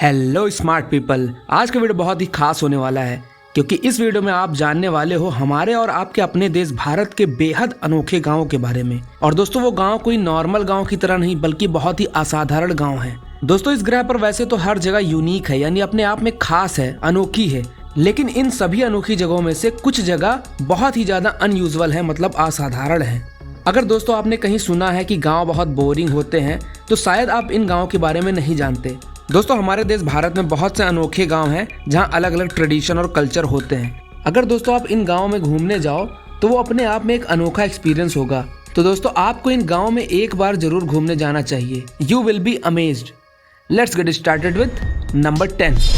Hello smart people, आज का video बहुत ही खास होने वाला है क्योंकि इस वीडियो में आप जानने वाले हो हमारे और आपके अपने देश भारत के बेहद अनोखे गांवों के बारे में। और दोस्तों वो गांव कोई नॉर्मल गांव की तरह नहीं बल्कि बहुत ही असाधारण गांव है। दोस्तों इस ग्रह पर वैसे तो हर जगह यूनिक है, यानी अपने आप में खास है, अनोखी है, लेकिन इन सभी अनोखी जगहों में से कुछ जगह बहुत ही ज्यादा अनयूजुअल है, मतलब असाधारण है। अगर दोस्तों आपने कहीं सुना है कि गांव बहुत बोरिंग होते हैं तो शायद आप इन गांव के बारे में नहीं जानते। दोस्तों हमारे देश भारत में बहुत से अनोखे गांव हैं जहां अलग अलग ट्रेडिशन और कल्चर होते हैं। अगर दोस्तों आप इन गांव में घूमने जाओ तो वो अपने आप में एक अनोखा एक्सपीरियंस होगा। तो दोस्तों आपको इन गांव में एक बार जरूर घूमने जाना चाहिए। You will be amazed. Let's get started with number 10,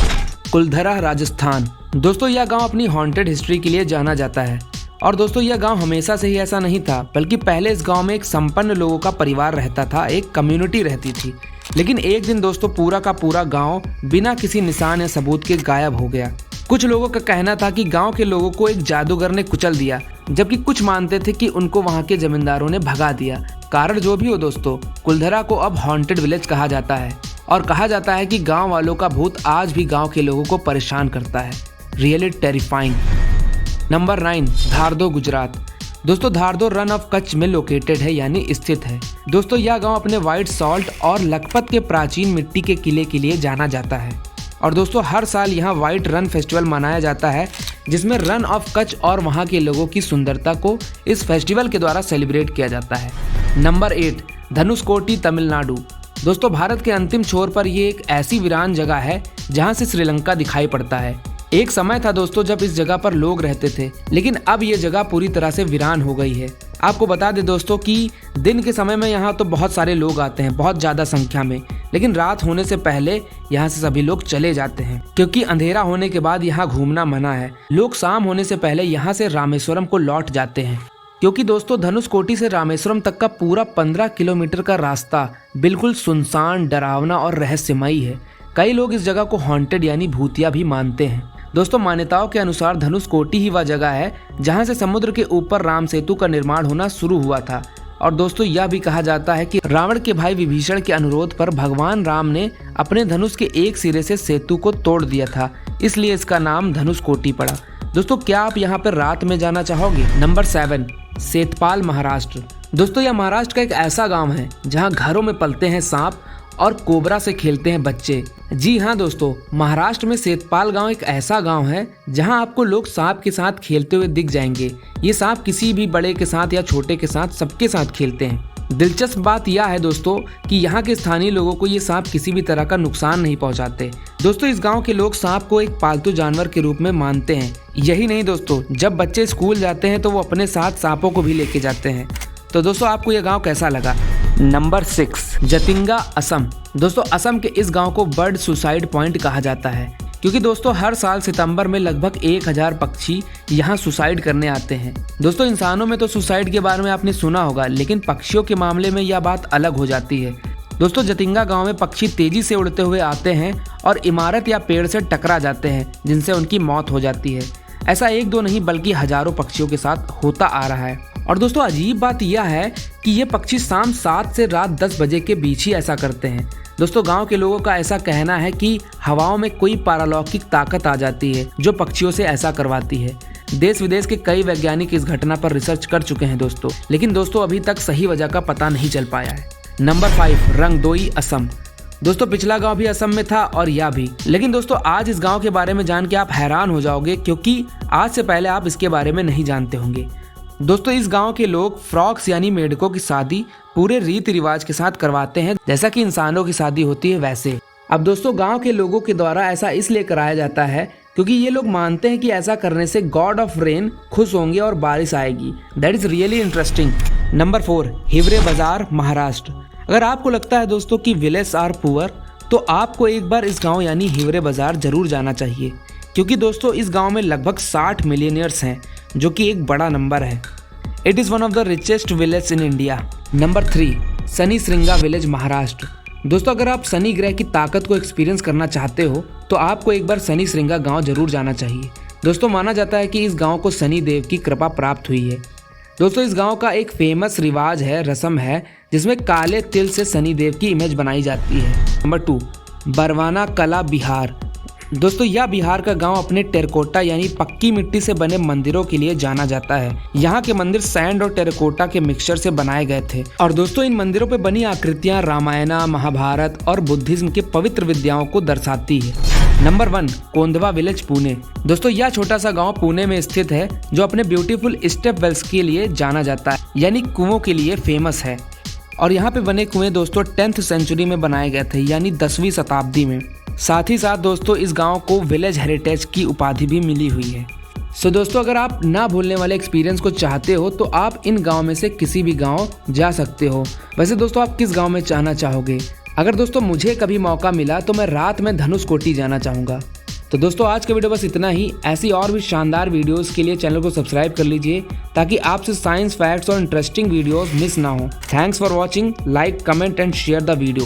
Kuldhara, Rajasthan. दोस्तों यह गाँव अपनी हॉन्टेड हिस्ट्री के लिए जाना जाता है। और दोस्तों यह गांव हमेशा से ही ऐसा नहीं था, बल्कि पहले इस गांव में एक संपन्न लोगों का परिवार रहता था, एक कम्युनिटी रहती थी। लेकिन एक दिन दोस्तों पूरा का पूरा गांव बिना किसी निशान या सबूत के गायब हो गया। कुछ लोगों का कहना था कि गांव के लोगों को एक जादूगर ने कुचल दिया, जबकि कुछ मानते थे कि उनको वहां के जमींदारों ने भगा दिया। कारण जो भी हो दोस्तों, कुलधरा को अब हॉन्टेड विलेज कहा जाता है और कहा जाता है कि गाँव वालों का भूत आज भी गाँव के लोगों को परेशान करता है। Really terrifying. नंबर 9, धारदो, गुजरात। दोस्तों धारदो रन ऑफ कच्छ में लोकेटेड है, यानी स्थित है। दोस्तों यह गांव अपने व्हाइट सॉल्ट और लखपत के प्राचीन मिट्टी के किले के लिए जाना जाता है। और दोस्तों हर साल यहाँ व्हाइट रन फेस्टिवल मनाया जाता है, जिसमें रन ऑफ कच्छ और वहाँ के लोगों की सुंदरता को इस फेस्टिवल के द्वारा सेलिब्रेट किया जाता है। नंबर 8, धनुषकोटी, तमिलनाडु। दोस्तों भारत के अंतिम छोर पर ये एक ऐसी वीरान जगह है जहाँ से श्रीलंका दिखाई पड़ता है। एक समय था दोस्तों जब इस जगह पर लोग रहते थे, लेकिन अब ये जगह पूरी तरह से वीरान हो गई है। आपको बता दें दोस्तों कि दिन के समय में यहाँ तो बहुत सारे लोग आते हैं, बहुत ज्यादा संख्या में, लेकिन रात होने से पहले यहाँ से सभी लोग चले जाते हैं क्योंकि अंधेरा होने के बाद यहाँ घूमना मना है। लोग शाम होने से पहले यहाँ से रामेश्वरम को लौट जाते हैं, क्योंकि दोस्तों धनुषकोटी से रामेश्वरम तक का पूरा 15 किलोमीटर का रास्ता बिल्कुल सुनसान, डरावना और रहस्यमयी है। कई लोग इस जगह को हॉन्टेड यानी भूतिया भी मानते हैं। दोस्तों मान्यताओं के अनुसार धनुषकोटी ही वह जगह है जहां से समुद्र के ऊपर राम सेतु का निर्माण होना शुरू हुआ था। और दोस्तों यह भी कहा जाता है कि रावण के भाई विभीषण के अनुरोध पर भगवान राम ने अपने धनुष के एक सिरे से सेतु को तोड़ दिया था, इसलिए इसका नाम धनुषकोटी पड़ा। दोस्तों क्या आप यहाँ पर रात में जाना चाहोगे? नंबर 7, सेतपाल, महाराष्ट्र। दोस्तों यह महाराष्ट्र का एक ऐसा गाँव है जहाँ घरों में पलते हैं सांप और कोबरा से खेलते हैं बच्चे। जी हाँ दोस्तों, महाराष्ट्र में सेतपाल गांव एक ऐसा गांव है जहां आपको लोग सांप के साथ खेलते हुए दिख जाएंगे। ये सांप किसी भी बड़े के साथ या छोटे के साथ, सबके साथ खेलते हैं। दिलचस्प बात यह है दोस्तों कि यहाँ के स्थानीय लोगों को ये सांप किसी भी तरह का नुकसान नहीं पहुँचाते। दोस्तों इस गाँव के लोग सांप को एक पालतू जानवर के रूप में मानते हैं। यही नहीं दोस्तों, जब बच्चे स्कूल जाते हैं तो वो अपने साथ सांपों को भी लेके जाते हैं। तो दोस्तों आपको यह गाँव कैसा लगा? नंबर 6, जतिंगा, असम। दोस्तों असम के इस गांव को बर्ड सुसाइड पॉइंट कहा जाता है क्योंकि दोस्तों हर साल सितंबर में लगभग 1000 पक्षी यहां सुसाइड करने आते हैं। दोस्तों इंसानों में तो सुसाइड के बारे में आपने सुना होगा, लेकिन पक्षियों के मामले में यह बात अलग हो जाती है। दोस्तों जतिंगा गांव में पक्षी तेजी से उड़ते हुए आते हैं और इमारत या पेड़ से टकरा जाते हैं, जिनसे उनकी मौत हो जाती है। ऐसा एक दो नहीं बल्कि हजारों पक्षियों के साथ होता आ रहा है। और दोस्तों अजीब बात यह है कि ये पक्षी शाम 7 से रात 10 बजे के बीच ही ऐसा करते हैं। दोस्तों गांव के लोगों का ऐसा कहना है कि हवाओं में कोई पारलौकिक ताकत आ जाती है जो पक्षियों से ऐसा करवाती है। देश विदेश के कई वैज्ञानिक इस घटना पर रिसर्च कर चुके हैं दोस्तों, लेकिन दोस्तों अभी तक सही वजह का पता नहीं चल पाया है। नंबर 5, रंगदोई, असम। दोस्तों पिछला गांव भी असम में था और यह भी, लेकिन दोस्तों आज इस गांव के बारे में जान के आप हैरान हो जाओगे क्योंकि आज से पहले आप इसके बारे में नहीं जानते होंगे। दोस्तों इस गांव के लोग फ्रॉक्स यानी मेढकों की शादी पूरे रीति रिवाज के साथ करवाते हैं, जैसा कि इंसानों की शादी होती है वैसे। अब दोस्तों गांव के लोगों के द्वारा ऐसा इसलिए कराया जाता है क्योंकि ये लोग मानते हैं कि ऐसा करने से गॉड ऑफ रेन खुश होंगे और बारिश आएगी। That is really interesting. Number 4, Hiware बाजार, महाराष्ट्र। अगर आपको लगता है दोस्तों कि विलेज आर पुअर, तो आपको एक बार इस गाँव यानी हिवरे बाजार जरूर जाना चाहिए क्योंकि दोस्तों इस गाँव में लगभग 60 मिलियनियर्स हैं, जो कि एक बड़ा नंबर है। It is one of the richest village in India. Number 3, Shani श्रृंगा village, Maharashtra. दोस्तों अगर आप शनि ग्रह की ताकत को एक्सपीरियंस करना चाहते हो तो आपको एक बार शनि श्रृंगा गांव जरूर जाना चाहिए। दोस्तों माना जाता है कि इस गांव को शनि देव की कृपा प्राप्त हुई है। दोस्तों इस गांव का एक फेमस रिवाज है, रस्म है, जिसमें काले तिल से शनि देव की इमेज बनाई जाती है। नंबर 2, बरवाना कला बिहार। दोस्तों यह बिहार का गांव अपने टेराकोटा यानी पक्की मिट्टी से बने मंदिरों के लिए जाना जाता है। यहाँ के मंदिर सैंड और टेराकोटा के मिक्सचर से बनाए गए थे और दोस्तों इन मंदिरों पे बनी आकृतियां रामायण, महाभारत और बुद्धिज्म के पवित्र विद्याओं को दर्शाती है। Number 1, Kondhwa village, Pune. दोस्तों यह छोटा सा गांव पुणे में स्थित है जो अपने ब्यूटीफुल स्टेप वेल्स के लिए जाना जाता है, यानी कुओं के लिए फेमस है। और यहाँ पे बने कुएं दोस्तों 10th सेंचुरी में बनाए गए थे, यानी 10वीं शताब्दी में। साथ ही साथ दोस्तों इस गांव को विलेज हेरिटेज की उपाधि भी मिली हुई है। सो दोस्तों अगर आप ना भूलने वाले एक्सपीरियंस को चाहते हो तो आप इन गांव में से किसी भी गांव जा सकते हो। वैसे दोस्तों आप किस गांव में जाना चाहोगे? अगर दोस्तों मुझे कभी मौका मिला तो मैं रात में धनुषकोटी जाना चाहूँगा। तो दोस्तों आज का वीडियो बस इतना ही। ऐसी और भी शानदार वीडियोस के लिए चैनल को सब्सक्राइब कर लीजिए ताकि आपसे साइंस फैक्ट्स और इंटरेस्टिंग वीडियोस मिस ना हो। Thanks for watching. Like, comment and share the video.